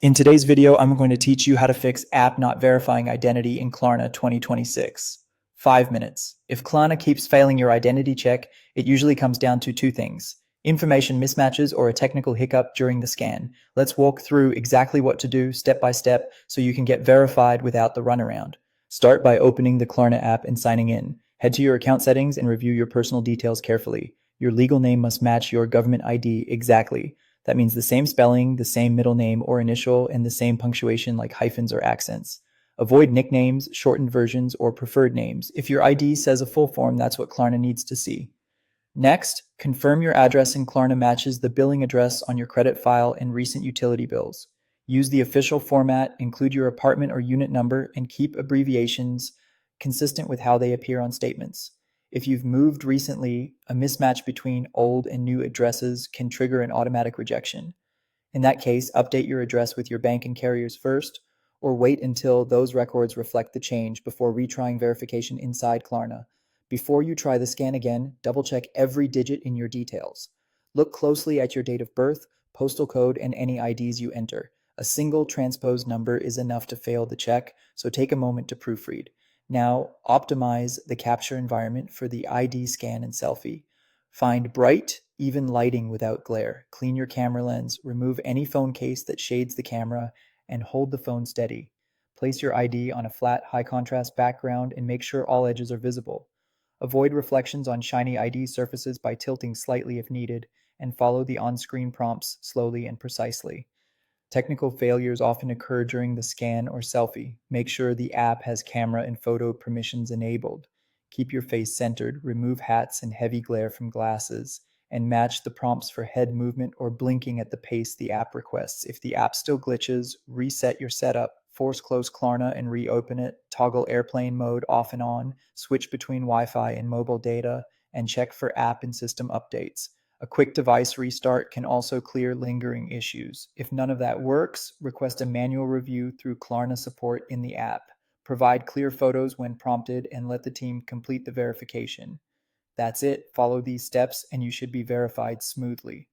In today's video, I'm going to teach you how to fix app not verifying identity in Klarna 2026. 5 minutes. If Klarna keeps failing your identity check, it usually comes down to two things: information mismatches or a technical hiccup during the scan. Let's walk through exactly what to do step by step so you can get verified without the runaround. Start by opening the Klarna app and signing in. Head to your account settings and review your personal details carefully. Your legal name must match your government ID exactly. That means the same spelling, the same middle name or initial, and the same punctuation like hyphens or accents. Avoid nicknames, shortened versions, or preferred names. If your ID says a full form, that's what Klarna needs to see. Next, confirm your address in Klarna matches the billing address on your credit file and recent utility bills. Use the official format, include your apartment or unit number, and keep abbreviations consistent with how they appear on statements. If you've moved recently, a mismatch between old and new addresses can trigger an automatic rejection. In that case, update your address with your bank and carriers first, or wait until those records reflect the change before retrying verification inside Klarna. Before you try the scan again, double check every digit in your details. Look closely at your date of birth, postal code, and any IDs you enter. A single transposed number is enough to fail the check, so take a moment to proofread. Now, optimize the capture environment for the ID scan and selfie. Find bright, even lighting without glare. Clean your camera lens, remove any phone case that shades the camera, and hold the phone steady. Place your ID on a flat, high contrast background and make sure all edges are visible. Avoid reflections on shiny ID surfaces by tilting slightly if needed, and follow the on screen prompts slowly and precisely. Technical failures often occur during the scan or selfie. Make sure the app has camera and photo permissions enabled. Keep your face centered, remove hats and heavy glare from glasses, and match the prompts for head movement or blinking at the pace the app requests. If the app still glitches, reset your setup. Force close Klarna and reopen it. Toggle airplane mode off and on. Switch between Wi Fi and mobile data, and check for app and system updates. A quick device restart can also clear lingering issues. If none of that works, request a manual review through Klarna support in the app. Provide clear photos when prompted and let the team complete the verification. That's it. Follow these steps and you should be verified smoothly.